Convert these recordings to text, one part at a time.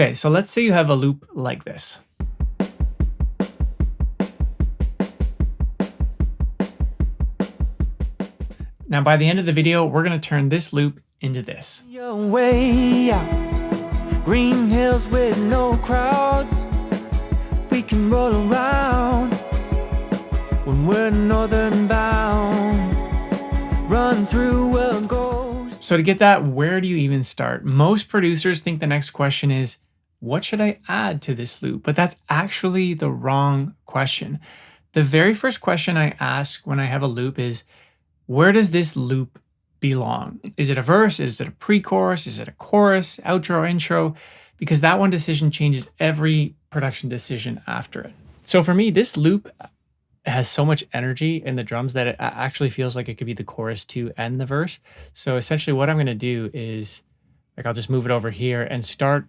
Okay, so let's say you have a loop like this. Now, by the end of the video, we're going to turn this loop into this. Your way out, green hills with no crowds. We can roll around when we're northern bound. Run through a ghost. So to get that, where do you even start? Most producers think the next question is, what should I add to this loop? But that's actually the wrong question. The very first question I ask when I have a loop is, where does this loop belong? Is it a verse? Is it a pre-chorus? Is it a chorus, outro, intro? Because that one decision changes every production decision after it. So for me, this loop has so much energy in the drums that it actually feels like it could be the chorus too and the verse. So essentially what I'm going to do is, like, I'll just move it over here and start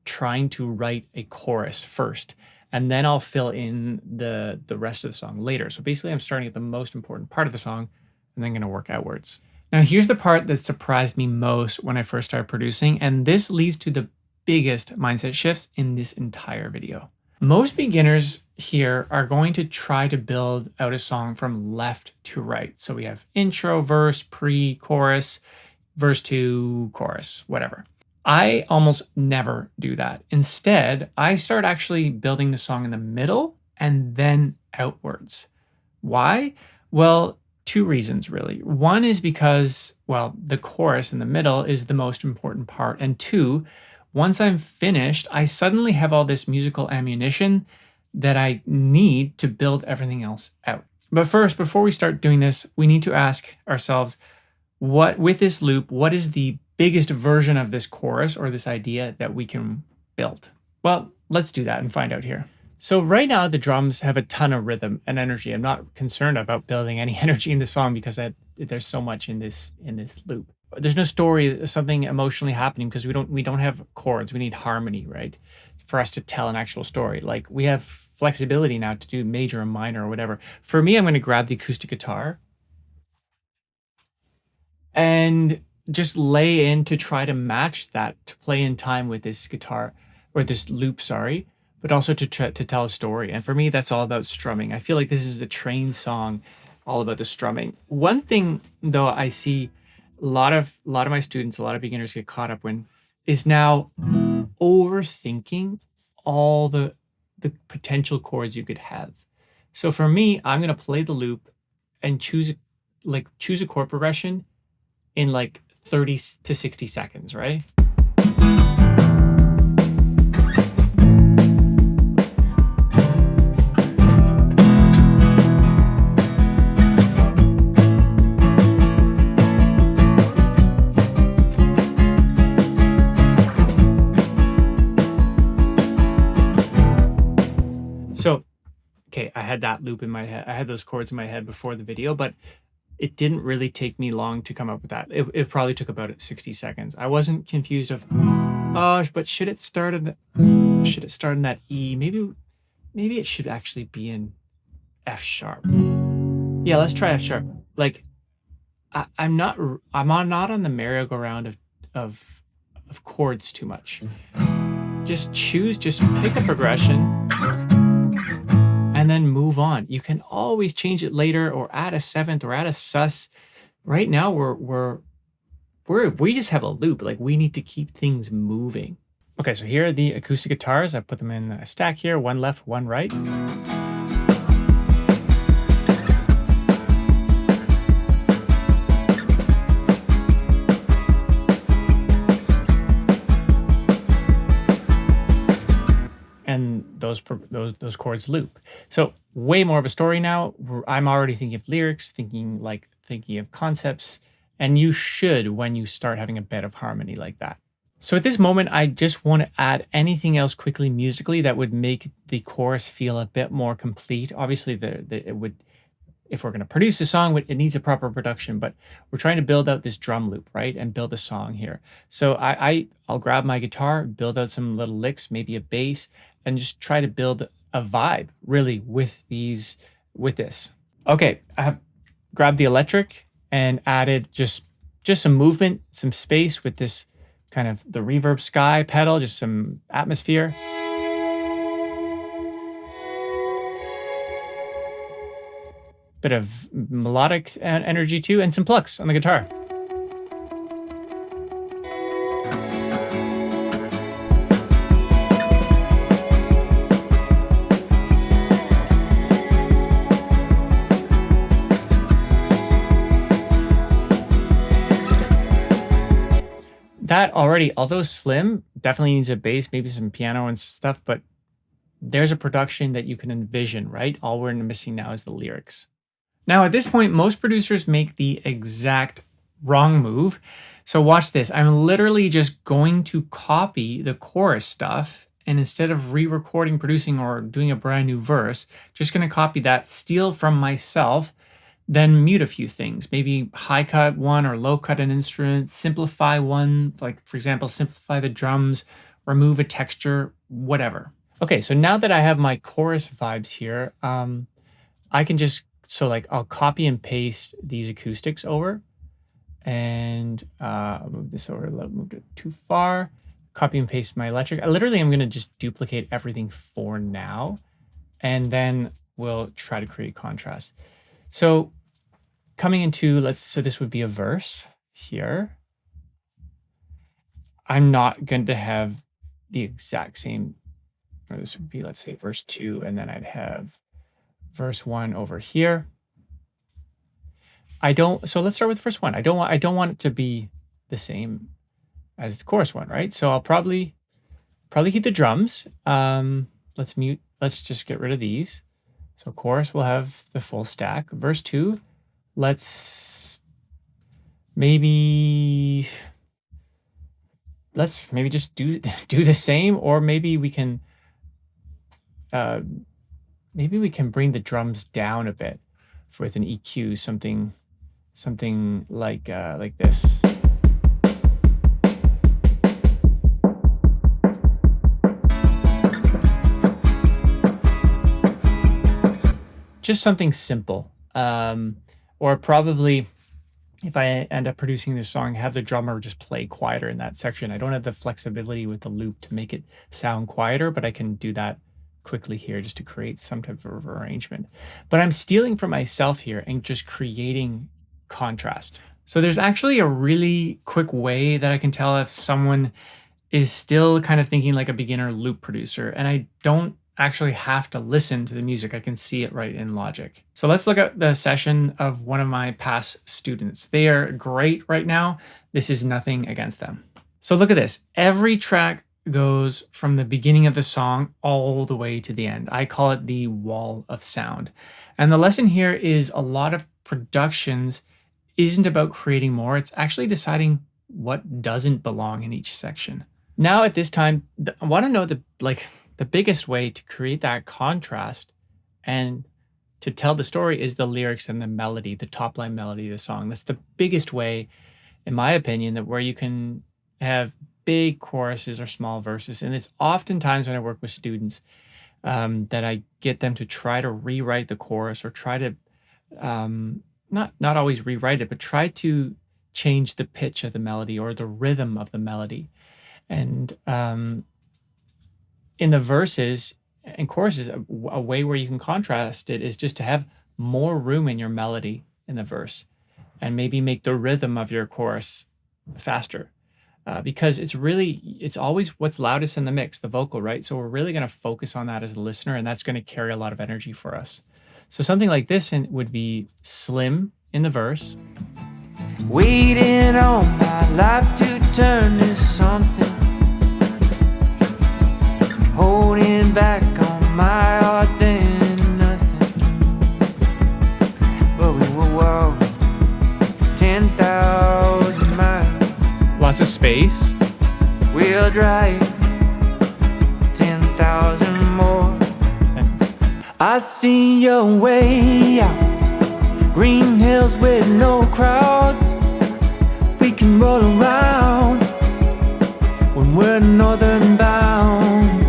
trying to write a chorus first. And then I'll fill in the rest of the song later. So basically I'm starting at the most important part of the song and then going to work outwards. Now, here's the part that surprised me most when I first started producing, and this leads to the biggest mindset shifts in this entire video. Most beginners here are going to try to build out a song from left to right. So we have intro, verse, pre-chorus, verse 2, chorus, whatever. I almost never do that. Instead, I start actually building the song in the middle and then outwards. Why? Well, two reasons, really. One is because, well, the chorus in the middle is the most important part. And two, once I'm finished, I suddenly have all this musical ammunition that I need to build everything else out. But first, before we start doing this, we need to ask ourselves, with this loop, what is the biggest version of this chorus or this idea that we can build? Well, let's do that and find out here. So right now, the drums have a ton of rhythm and energy. I'm not concerned about building any energy in the song because there's so much in this loop. There's no story, something emotionally happening because we don't have chords. We need harmony, right? For us to tell an actual story. Like, we have flexibility now to do major and minor or whatever. For me, I'm going to grab the acoustic guitar and just lay in to try to match that, to play in time with this guitar or this loop, sorry, but also to tell a story. And for me, that's all about strumming. I feel like this is a trained song, all about the strumming. One thing, though, I see a lot of my students, a lot of beginners get caught up in, is now overthinking all the potential chords you could have. So for me, I'm going to play the loop and choose a chord progression in like 30 to 60 seconds, right? So, okay, I had that loop in my head. I had those chords in my head before the video, but it didn't really take me long to come up with that. It probably took about 60 seconds. I wasn't confused of, oh, but should it start in that E? Maybe it should actually be in F sharp. Yeah, let's try F sharp. Like, I'm not on the merry-go-round of chords too much. Just pick a progression and then move on. You can always change it later or add a seventh or add a sus. Right now we just have a loop. Like, we need to keep things moving. Okay, so here are the acoustic guitars. I put them in a stack here, one left, one right. And those chords loop. So way more of a story now. I'm already thinking of lyrics, thinking of concepts, and you should when you start having a bit of harmony like that. So at this moment, I just want to add anything else quickly musically that would make the chorus feel a bit more complete. Obviously, it would, if we're going to produce a song, it needs a proper production, but we're trying to build out this drum loop, right? And build a song here. So I'll grab my guitar, build out some little licks, maybe a bass, and just try to build a vibe really with this. Okay, I have grabbed the electric and added just some movement, some space with this kind of the reverb sky pedal, just some atmosphere. Bit of melodic energy too, and some plucks on the guitar. That already, although slim, definitely needs a bass, maybe some piano and stuff, but there's a production that you can envision, right? All we're missing now is the lyrics. Now, at this point, most producers make the exact wrong move. So watch this. I'm literally just going to copy the chorus stuff, and instead of re-recording, producing, or doing a brand new verse, just going to copy that, steal from myself, then mute a few things, maybe high cut one or low cut an instrument, simplify one, like for example, simplify the drums, remove a texture, whatever. Okay, so now that I have my chorus vibes here, I can just, so like I'll copy and paste these acoustics over, and I'll move this over, moved it too far, copy and paste my electric. I literally am gonna just duplicate everything for now, and then we'll try to create contrast. So coming into, so this would be a verse here. I'm not going to have the exact same, or this would be, let's say verse 2, and then I'd have verse 1 over here. So let's start with verse 1. I don't want it to be the same as the chorus one, right? So I'll probably keep the drums. Let's just get rid of these. So chorus will have the full stack. Verse 2, let's maybe just do the same, or maybe we can bring the drums down a bit with an EQ, something like this. Just something simple. Or probably, if I end up producing this song, have the drummer just play quieter in that section. I don't have the flexibility with the loop to make it sound quieter, but I can do that quickly here just to create some type of arrangement. But I'm stealing from myself here and just creating contrast. So there's actually a really quick way that I can tell if someone is still kind of thinking like a beginner loop producer, and I don't actually have to listen to the music. I can see it right in Logic. So let's look at the session of one of my past students. They are great right now. This is nothing against them. So look at this. Every track goes from the beginning of the song all the way to the end. I call it the wall of sound. And the lesson here is a lot of productions isn't about creating more. It's actually deciding what doesn't belong in each section. Now at this time, I want to know the biggest way to create that contrast and to tell the story is the lyrics and the melody, the top line melody of the song. That's the biggest way, in my opinion, that where you can have big choruses or small verses. And it's oftentimes when I work with students that I get them to try to rewrite the chorus, or try to not always rewrite it, but try to change the pitch of the melody or the rhythm of the melody. And in the verses and choruses, a way where you can contrast it is just to have more room in your melody in the verse, and maybe make the rhythm of your chorus faster, because it's always what's loudest in the mix, the vocal, right? So we're really going to focus on that as a listener, and that's going to carry a lot of energy for us. So something like this would be slim in the verse. Waiting on my life to turn to something, holding back on my heart then nothing. But we will walk 10,000 miles. Lots of space. We'll drive 10,000 more. I see your way out, green hills with no crowds. We can roll around when we're northern bound.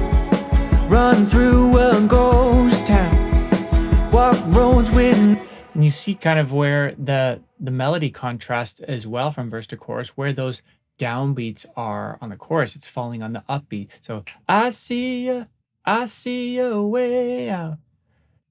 Run through a ghost town, walk roads with... And you see kind of where the melody contrast as well from verse to chorus, where those downbeats are on the chorus, it's falling on the upbeat. So I see ya way out.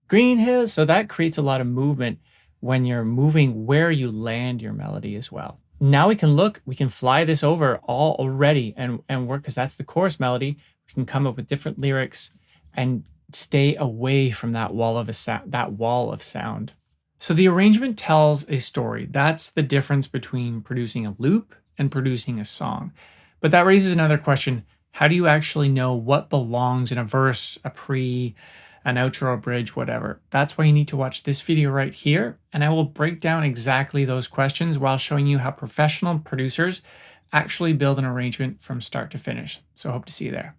Green hills. So that creates a lot of movement when you're moving where you land your melody as well. Now we can fly this over all already and work, because that's the chorus melody. We can come up with different lyrics and stay away from that wall of sound. So the arrangement tells a story. That's the difference between producing a loop and producing a song. But that raises another question. How do you actually know what belongs in a verse, a pre, an outro, a bridge, whatever? That's why you need to watch this video right here, and I will break down exactly those questions while showing you how professional producers actually build an arrangement from start to finish. So hope to see you there.